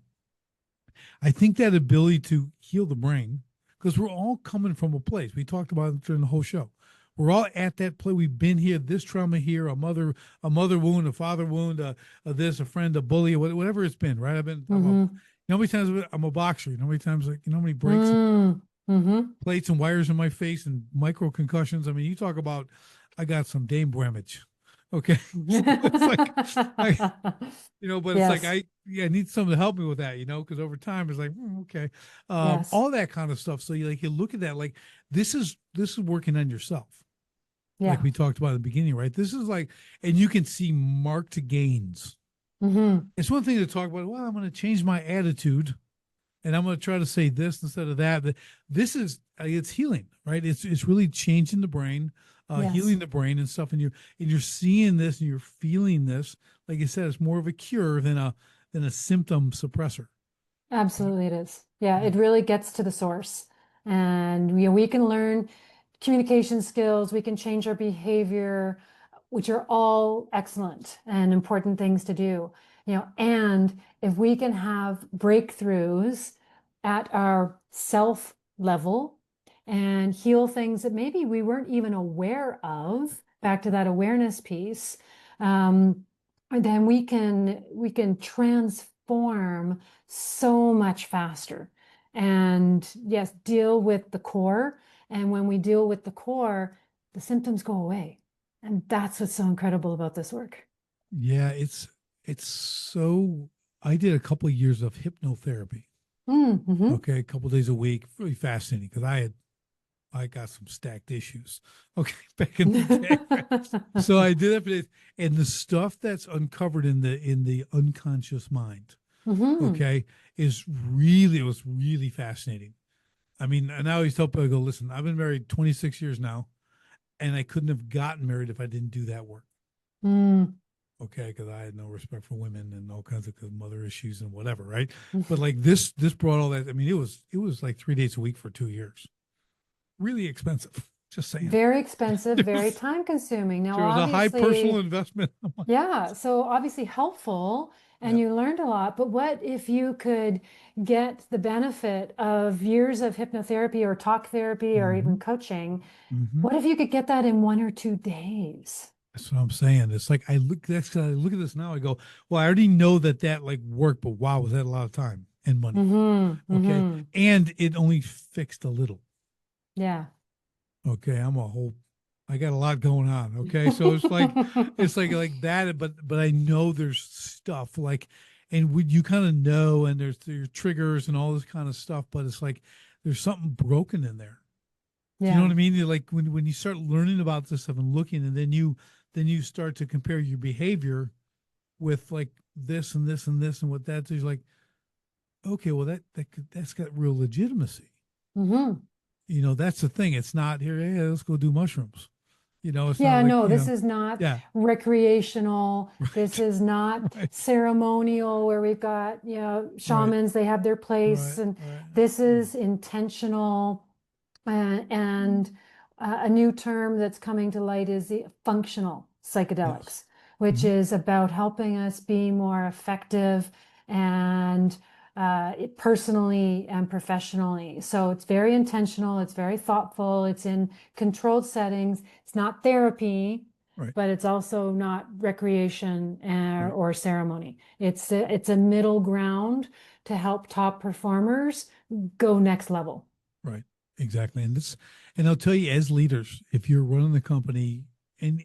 I think that ability to heal the brain, because we're all coming from a place. We talked about it during the whole show. We're all at that place. We've been here, this trauma here, a mother wound, a father wound, a friend, a bully, whatever it's been, right? Hmm. How many times I'm a boxer? How many times, how many breaks, Mm. Hmm. plates and wires in my face and micro concussions. I mean, you talk about, I got some Dame damage. Okay. So it's like, I, but it's like, Yes. I need someone to help me with that, because over time it's like, okay. Yes. All that kind of stuff. So you look at that, like, this is working on yourself. Like Yeah. we talked about at the beginning, right? This is like, and you can see marked gains. Hmm. It's one thing to talk about, well, I'm going to change my attitude and I'm going to try to say this instead of that. But this is it's healing, right? It's really changing the brain, Yes. healing the brain and stuff. And you're seeing this and you're feeling this. Like you said, it's more of a cure than a symptom suppressor. Absolutely, it is. Yeah, Yeah. it really gets to the source. And we can learn communication skills, we can change our behavior, which are all excellent and important things to do. And if we can have breakthroughs at our self level and heal things that maybe we weren't even aware of, back to that awareness piece, um, then we can transform so much faster. And yes, deal with the core. And when we deal with the core, the symptoms go away. And that's what's so incredible about this work. Yeah, it's so I did a couple of years of hypnotherapy. Mm-hmm. Okay, a couple of days a week. Really fascinating because I got some stacked issues. Okay, back in the day. Right? So I did that for days. And the stuff that's uncovered in the unconscious mind, Mm-hmm. okay, it was really fascinating. I mean, and I always tell people, I go, listen, I've been married 26 years now, and I couldn't have gotten married if I didn't do that work. Mm. Okay, because I had no respect for women and all kinds of mother issues and whatever, right? But like this brought all that. I mean, it was like 3 days a week for 2 years. Really expensive. Just saying. Very expensive, It very was time consuming. Now, there was a high personal obviously, investment. yeah, so obviously helpful and Yeah. you learned a lot, but what if you could get the benefit of years of hypnotherapy or talk therapy or Mm-hmm. even coaching? Mm-hmm. What if you could get that in 1 or 2 days? That's what I'm saying. It's like I look at this now. I go, well, I already know that like worked, but wow, was that a lot of time and money? Mm-hmm. Okay, Mm-hmm. and it only fixed a little. Yeah. Okay, I got a lot going on. Okay, so it's like that, but I know there's stuff like, and you kind of know, and there's triggers and all this kind of stuff, but it's like there's something broken in there. Do you know what Yeah. I mean? You're like when you start learning about this stuff and looking, and then you start to compare your behavior with like this and this and this and what that is like. Okay, well that's got real legitimacy. Mm-hmm. That's the thing. It's not here. Hey, let's go do mushrooms. It's not Yeah, like no, this is not yeah, recreational. This right, is not right, ceremonial where we've got, right, shamans, they have their place. right, And right. this is intentional. And a new term that's coming to light is the functional Yes. psychedelics, which Hmm. is about helping us be more effective and personally and professionally. So it's very intentional, it's very thoughtful, it's in controlled settings. It's not therapy, Right, but it's also not recreation right, or ceremony. It's a middle ground to help top performers go next level. right. Exactly. And I'll tell you, as leaders, if you're running the company, and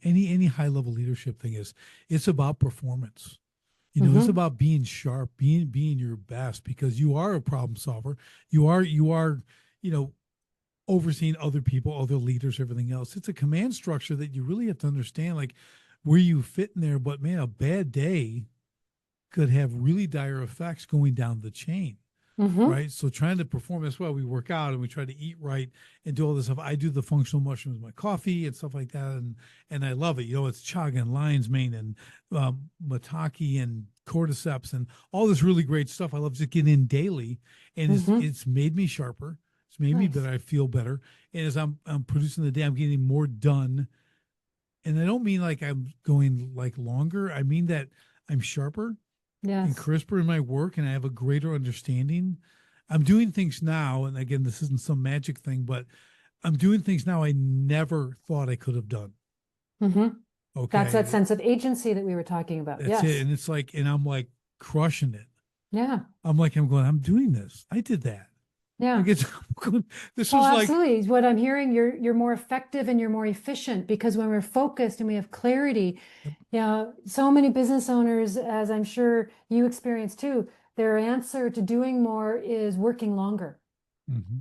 any high level leadership thing it's about performance. It's Hmm. about being sharp, being your best, because you are a problem solver. You are, you know, overseeing other people, other leaders, everything else. It's a command structure that you really have to understand, like where you fit in there. But man, a bad day, could have really dire effects going down the chain. Mm-hmm. Right. So trying to perform as well, we work out and we try to eat right and do all this stuff. I do the functional mushrooms, my coffee and stuff like that. And I love it. You know, it's chaga and lion's mane and maitake and cordyceps and all this really great stuff. I love just getting in daily. And Mm-hmm. it's made me sharper. It's made me Nice. better. I feel better. And as I'm producing the day, I'm getting more done. And I don't mean like I'm going like longer. I mean that I'm sharper and Yes. crisper in my work and I have a greater understanding. I'm doing things now, and again, this isn't some magic thing, but I'm doing things now I never thought I could have done. Mm-hmm. That's that Okay. sense of agency that we were talking about. That's it. Yes. And it's like, and I'm like crushing it. Yeah. I'm going, I'm doing this. I did that. Yeah. Like it's this Oh, was like, absolutely. What I'm hearing, you're more effective and you're more efficient because when we're focused and we have clarity, yep, so many business owners, as I'm sure you experience too, their answer to doing more is working longer. mm-hmm,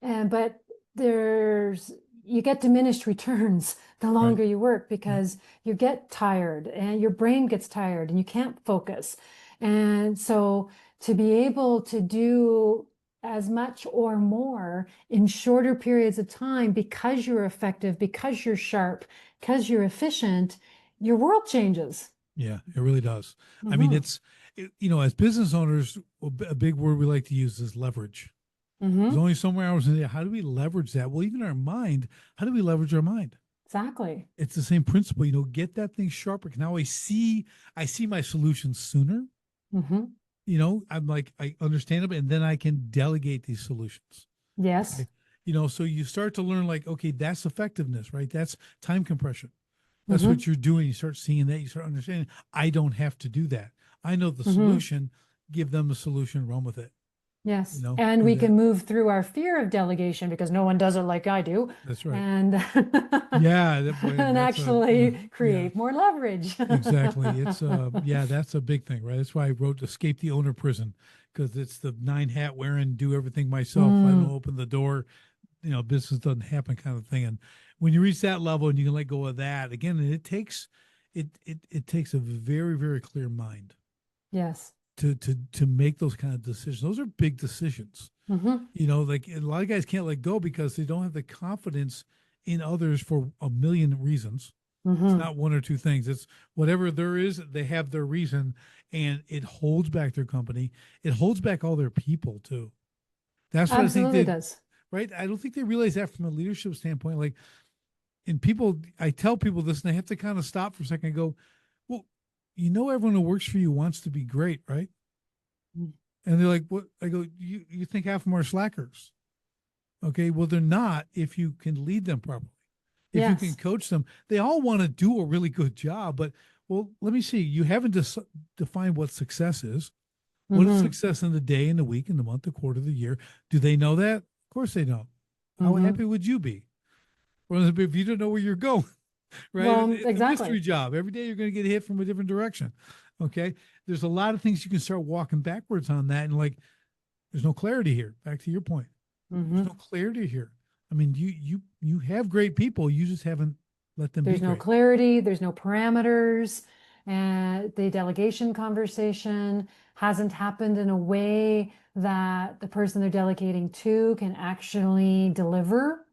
And but there's you get diminished returns the right. longer you work Yep. because you get tired and your brain gets tired and you can't focus. And so to be able to do as much or more in shorter periods of time because you're effective, because you're sharp, because you're efficient, your world changes. Yeah, it really does. I mean, Hmm. you know, as business owners, a big word we like to use is leverage. There's Hmm. only so many hours in a day. How do we leverage that? Well, even our mind, how do we leverage our mind? Exactly. It's the same principle, you know, get that thing sharper. Now I see my solutions sooner. Hmm. You know, I'm like, I understand them and then I can delegate these solutions. Yes. Okay. You know, so you start to learn like, okay, that's effectiveness, right? That's time compression. That's what Hmm. you're doing. You start seeing that, you start understanding, I don't have to do that. I know the Hmm. solution, give them the solution, run with it, you Yes, know, and do we that. can move through our fear of delegation because no one does it like I do, That's right. and Yeah, that boy, and and that's actually yeah, create more leverage. exactly. It's yeah, that's a big thing, right? That's why I wrote Escape the Owner Prison, because it's the nine hat wearing, do everything myself. I don't Mm, open the door, you know, business doesn't happen kind of thing. And when you reach that level and you can let go of that, again, it takes a very, very clear mind yes. to make those kind of decisions. Those are big decisions. Hmm. You know, like a lot of guys can't let go because they don't have the confidence in others for a million reasons. It's Hmm. not one or two things. It's whatever there is, they have their reason, and it holds back their company. It holds back all their people too. That's what I think Absolutely they, does. right? I don't think they realize that from a leadership standpoint. Like, and people, I tell people this, and they have to kind of stop for a second and go, well, you know, everyone who works for you wants to be great, right? And they're like, what? I go, you think half of them are slackers. Okay. Well, they're not if you can lead them properly. If you can Yes. coach them, they all want to do a really good job. But, well, let me see. You haven't defined what success is. What is Hmm. success in the day, in the week, in the month, the quarter, the year? Do they know that? Of course they don't. How Hmm. happy would you be? Well, if you don't know where you're going, right? Well, It's a mystery exactly. job. Every day you're going to get hit from a different direction. Okay. There's a lot of things you can start walking backwards on that. And like, there's no clarity here. Back to your point. There's no Hmm. clarity here. I mean, you have great people. You just haven't let them be There's no great. clarity, there's no parameters, and the delegation conversation hasn't happened in a way that the person they're delegating to can actually deliver.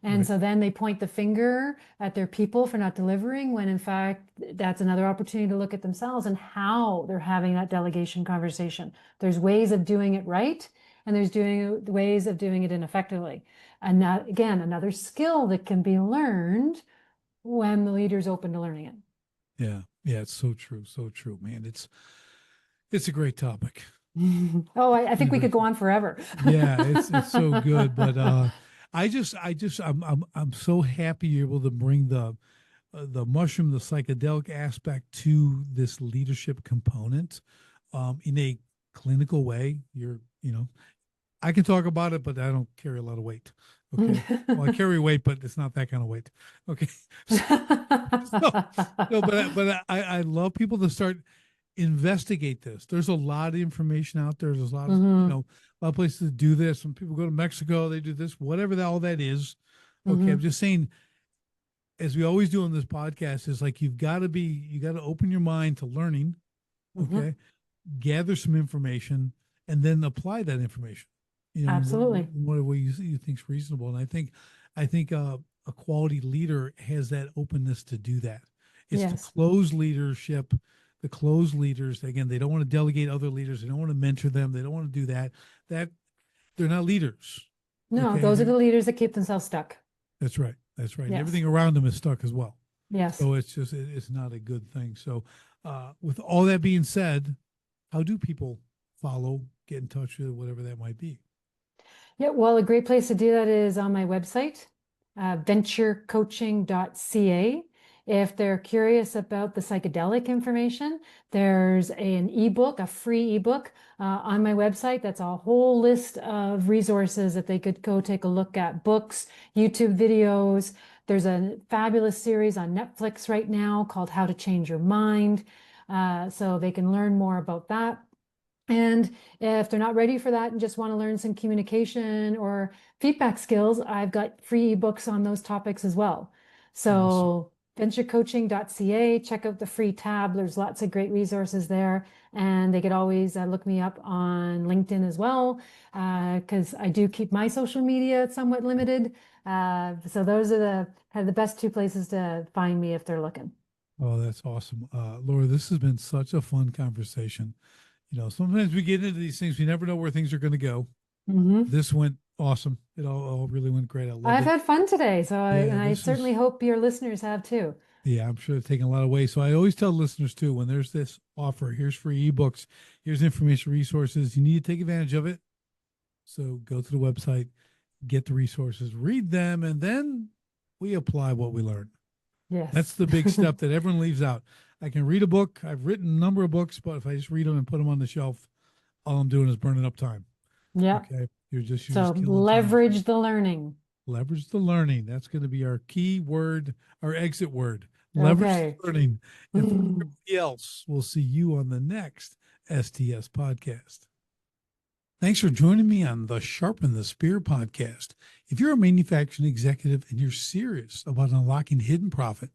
And Right. so then they point the finger at their people for not delivering, when in fact, that's another opportunity to look at themselves and how they're having that delegation conversation. There's ways of doing it right, and there's doing ways of doing it ineffectively. And that, again, another skill that can be learned when the leader's open to learning it. Yeah. Yeah. It's so true. So true, man. It's a great topic. Oh, I It's a think we could great go on forever. Yeah, it's so good. But I'm so happy you're able to bring the mushroom, the psychedelic aspect to this leadership component, in a clinical way. You know, I can talk about it, but I don't carry a lot of weight. Okay. Well, I carry weight, but it's not that kind of weight. Okay. So, no, I love people to start investigate this. There's a lot of information out there. There's a lot of, you Hmm. know, a lot of places to do this. When people go to Mexico, they do this, whatever all that is. Okay. I'm Hmm. just saying, as we always do on this podcast, is like you got to open your mind to learning. Hmm. Okay. gather some information, and then apply that information. Absolutely. In what way you think is reasonable. And I think a quality leader has that openness to do that. It's the Yes. closed leadership, the closed leaders. Again, they don't want to delegate other leaders. They don't want to mentor them. They don't want to do that. That they're not leaders. No, Okay, those are the leaders that keep themselves stuck. that's right. That's right. And Yes. everything around them is stuck as well. Yes. So it's not a good thing. So, with all that being said, how do people follow, get in touch with whatever that might be? Yeah, well, a great place to do that is on my website, venturecoaching.ca. If they're curious about the psychedelic information, there's an ebook, a free ebook on my website. That's a whole list of resources that they could go take a look at, books, YouTube videos. There's a fabulous series on Netflix right now called How to Change Your Mind. So they can learn more about that. And if they're not ready for that and just want to learn some communication or feedback skills, I've got free ebooks on those topics as well. Awesome. So venturecoaching.ca, check out the free tab. There's lots of great resources there. And they could always look me up on LinkedIn as well, because I do keep my social media somewhat limited. So those are the best two places to find me if they're looking. Oh, that's awesome. Laura, this has been such a fun conversation. Sometimes we get into these things, we never know where things are going to go. Mhm. This went awesome. It all really went great. I loved I've it. had fun today, so Yeah, I this certainly was, hope your listeners have too. yeah, I'm sure it's taken a lot away. So I always tell listeners too, when there's this offer, here's free ebooks, here's information resources, you need to take advantage of it. So go to the website, get the resources, read them, and then we apply what we learn. That's Yes. the big step that everyone leaves out. I can read a book. I've written a number of books, but if I just read them and put them on the shelf, all I'm doing is burning up time. Yeah. Okay. You're So just killing time. leverage the learning. Leverage the learning. That's going to be our key word, our exit word. Leverage the Okay. learning. And for everybody else, we'll see you on the next STS podcast. Thanks for joining me on the Sharpen the Spear podcast. If you're a manufacturing executive and you're serious about unlocking hidden profit,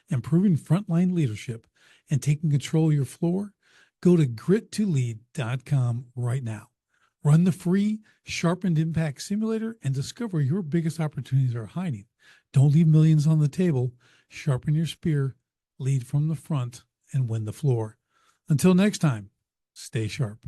improving frontline leadership, and taking control of your floor, go to grit2lead.com right now. Run the free Sharpened Impact Simulator and discover your biggest opportunities are hiding. Don't leave millions on the table. Sharpen your spear, lead from the front, and win the floor. Until next time, stay sharp.